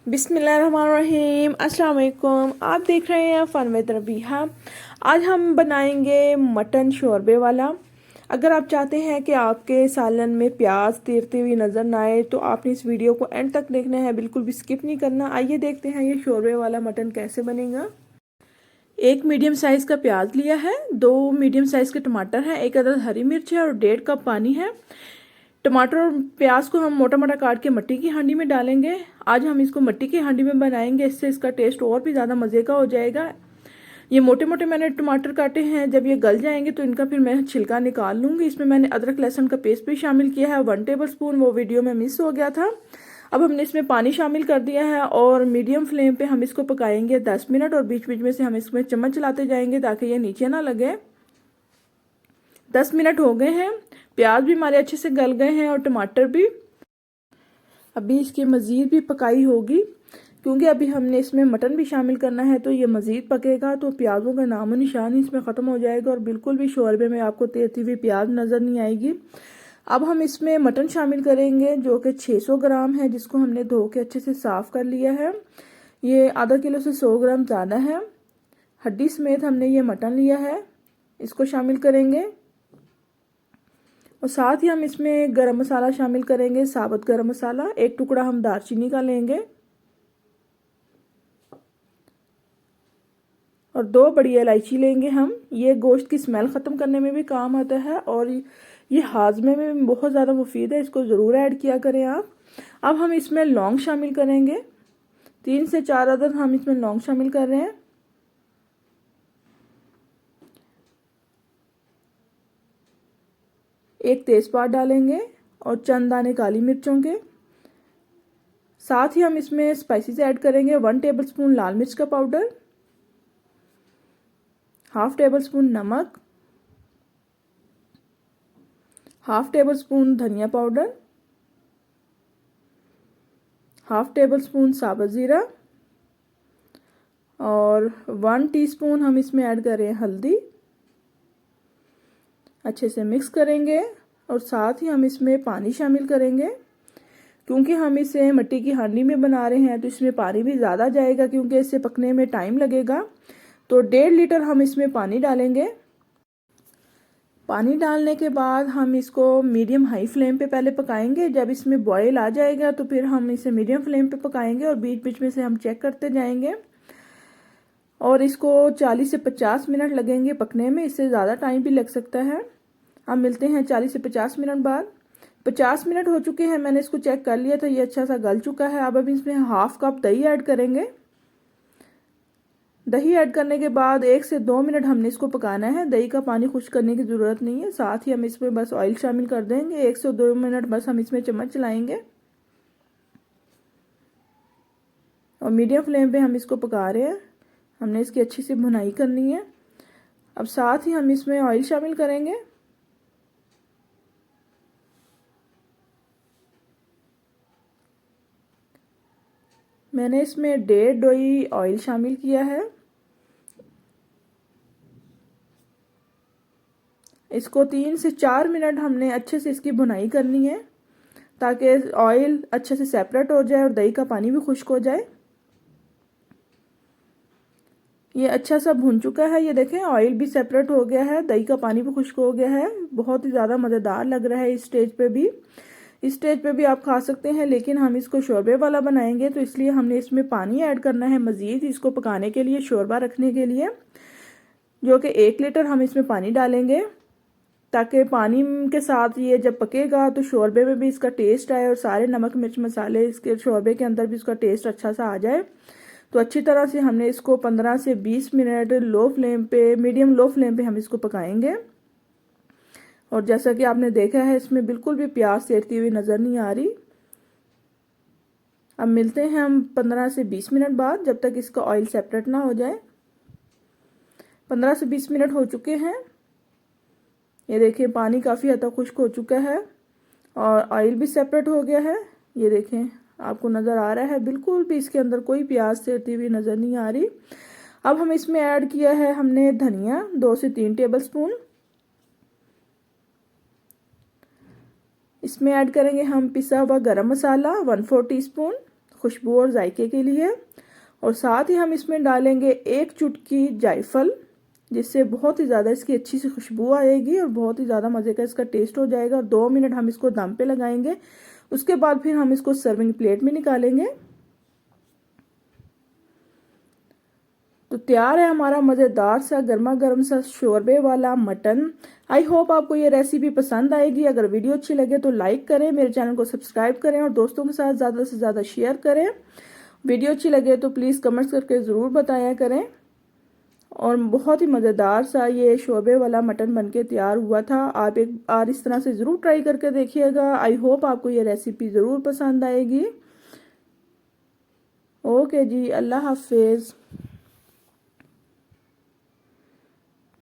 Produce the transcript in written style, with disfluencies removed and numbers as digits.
बिस्मिल्लाहिर्रहमानिर्रहीम। अस्सलाम वालेकुम। आप देख रहे हैं फ़न विद रबीहा। आज हम बनाएंगे मटन शोरबे वाला। अगर आप चाहते हैं कि आपके सालन में प्याज तीरती हुई नज़र ना आए तो आपने इस वीडियो को एंड तक देखना है, बिल्कुल भी स्किप नहीं करना। आइए देखते हैं ये शोरबे वाला मटन कैसे बनेगा। एक मीडियम साइज़ का प्याज लिया है, 2 मीडियम साइज़ के टमाटर हैं, 1 अदद हरी मिर्च है और 1.5 कप पानी है। टमाटर और प्याज को हम मोटा मोटा काट के मिट्टी की हांडी में डालेंगे। आज हम इसको मिट्टी की हांडी में बनाएंगे, इससे इसका टेस्ट और भी ज़्यादा मज़े का हो जाएगा। ये मोटे मोटे मैंने टमाटर काटे हैं, जब ये गल जाएंगे तो इनका फिर मैं छिलका निकाल लूँगी। इसमें मैंने अदरक लहसुन का पेस्ट भी शामिल किया है, 1 टेबल स्पून, वो वीडियो में मिस हो गया था। अब हमने इसमें पानी शामिल कर दिया है और मीडियम फ्लेम पे हम इसको पकाएंगे 10 मिनट, और बीच बीच में से हम इसमें चम्मच चलाते जाएंगे ताकि ये नीचे ना लगे। 10 मिनट हो गए हैं, प्याज भी हमारे अच्छे से गल गए हैं और टमाटर भी। अभी इसकी मज़ीद भी पकाई होगी क्योंकि अभी हमने इसमें मटन भी शामिल करना है, तो ये मज़ीद पकेगा तो प्याज़ों का नामो निशान ही इसमें ख़त्म हो जाएगा और बिल्कुल भी शोरबे में आपको तैरती हुई प्याज नज़र नहीं आएगी। अब हम इसमें मटन शामिल करेंगे जो कि 600 ग्राम है, जिसको हमने धो के अच्छे से साफ़ कर लिया है। ये आधा किलो से 100 ग्राम ज़्यादा है। हड्डी समेत हमने ये मटन लिया है, इसको शामिल करेंगे। और साथ ही हम इसमें गरम मसाला शामिल करेंगे, साबुत गरम मसाला। 1 टुकड़ा हम दालचीनी का लेंगे और 2 बड़ी इलायची लेंगे हम। ये गोश्त की स्मेल ख़त्म करने में भी काम आता है और ये हाजमे में बहुत ज़्यादा मुफीद है, इसको ज़रूर ऐड किया करें आप। अब हम इसमें लौंग शामिल करेंगे, 3 से 4 अदद हम इसमें लौंग शामिल कर रहे हैं। एक तेज़पात डालेंगे और चंद दाने काली मिर्चों के। साथ ही हम इसमें स्पाइसेस ऐड करेंगे, 1 टेबल स्पून लाल मिर्च का पाउडर, 1/2 टेबल स्पून नमक, 1/2 टेबल स्पून धनिया पाउडर, 1/2 टेबल स्पून साबुत ज़ीरा और 1 टीस्पून हम इसमें ऐड करें हल्दी। अच्छे से मिक्स करेंगे और साथ ही हम इसमें पानी शामिल करेंगे क्योंकि हम इसे मिट्टी की हांडी में बना रहे हैं तो इसमें पानी भी ज़्यादा जाएगा क्योंकि इसे पकने में टाइम लगेगा। तो 1.5 लीटर हम इसमें पानी डालेंगे। पानी डालने के बाद हम इसको मीडियम हाई फ्लेम पे पहले पकाएंगे। जब इसमें बॉयल आ जाएगा तो फिर हम इसे मीडियम फ्लेम पे पकाएंगे और बीच बीच में से हम चेक करते जाएंगे और इसको 40 से 50 मिनट लगेंगे पकने में, इससे ज़्यादा टाइम भी लग सकता है। हम मिलते हैं 40 से 50 मिनट बाद। 50 मिनट हो चुके हैं, मैंने इसको चेक कर लिया था, ये अच्छा सा गल चुका है। अब इसमें 1/2 कप दही ऐड करेंगे। दही ऐड करने के बाद 1 से 2 मिनट हमने इसको पकाना है, दही का पानी खुश्क करने की ज़रूरत नहीं है। साथ ही हम इसमें बस ऑयल शामिल कर देंगे, 1 से 2 मिनट बस हम इसमें चम्मच चलाएंगे और मीडियम फ्लेम पे हम इसको पका रहे हैं। हमने इसकी अच्छी सी भुनाई करनी है। अब साथ ही हम इसमें ऑयल शामिल करेंगे। मैंने इसमें 1.5 डोई ऑयल शामिल किया है। इसको 3 से 4 मिनट हमने अच्छे से इसकी भुनाई करनी है ताकि ऑयल अच्छे से सेपरेट हो जाए और दही का पानी भी खुश्क हो जाए। ये अच्छा सा भुन चुका है, ये देखें ऑयल भी सेपरेट हो गया है, दही का पानी भी खुश्क हो गया है। बहुत ही ज़्यादा मज़ेदार लग रहा है इस स्टेज पे भी। इस स्टेज पे भी आप खा सकते हैं, लेकिन हम इसको शोरबे वाला बनाएंगे तो इसलिए हमने इसमें पानी ऐड करना है मज़ीद इसको पकाने के लिए, शोरबा रखने के लिए, जो कि 1 लीटर हम इसमें पानी डालेंगे ताकि पानी के साथ ये जब पकेगा तो शोरबे में भी इसका टेस्ट आए और सारे नमक मिर्च मसाले इसके शोरबे के अंदर भी इसका टेस्ट अच्छा सा आ जाए। तो अच्छी तरह से हमने इसको 15 से 20 मिनट लो फ्लेम पे, मीडियम लो फ्लेम पे हम इसको पकाएंगे। और जैसा कि आपने देखा है इसमें बिल्कुल भी प्याज तैरती हुई नज़र नहीं आ रही। अब मिलते हैं हम 15 से 20 मिनट बाद, जब तक इसका ऑयल सेपरेट ना हो जाए। 15 से 20 मिनट हो चुके हैं। ये देखिए पानी काफ़ी हद तक खुश्क हो चुका है और ऑयल भी सेपरेट हो गया है। ये देखें आपको नज़र आ रहा है, बिल्कुल भी इसके अंदर कोई प्याज तैरती हुई नज़र नहीं आ रही। अब हम इसमें ऐड किया है हमने धनिया, 2 से 3 टेबल स्पून। इसमें ऐड करेंगे हम पिसा हुआ गरम मसाला 1/4 टीस्पून, खुशबू और जायके के लिए। और साथ ही हम इसमें डालेंगे 1 चुटकी जायफल, जिससे बहुत ही ज़्यादा इसकी अच्छी सी खुशबू आएगी और बहुत ही ज़्यादा मज़े का इसका टेस्ट हो जाएगा। और 2 मिनट हम इसको दम पे लगाएंगे। उसके बाद फिर हम इसको सर्विंग प्लेट में निकालेंगे। तो तैयार है हमारा मज़ेदार सा गर्मा गर्म सा शोरबे वाला मटन। आई होप आपको ये रेसिपी पसंद आएगी। अगर वीडियो अच्छी लगे तो लाइक करें, मेरे चैनल को सब्सक्राइब करें और दोस्तों के साथ ज़्यादा से ज़्यादा शेयर करें। वीडियो अच्छी लगे तो प्लीज़ कमेंट्स करके ज़रूर बताया करें। और बहुत ही मज़ेदार सा ये शोरबे वाला मटन बनके तैयार हुआ था। आप एक बार इस तरह से ज़रूर ट्राई करके देखिएगा। आई होप आपको ये रेसिपी ज़रूर पसंद आएगी। ओके जी, अल्लाह हाफिज़।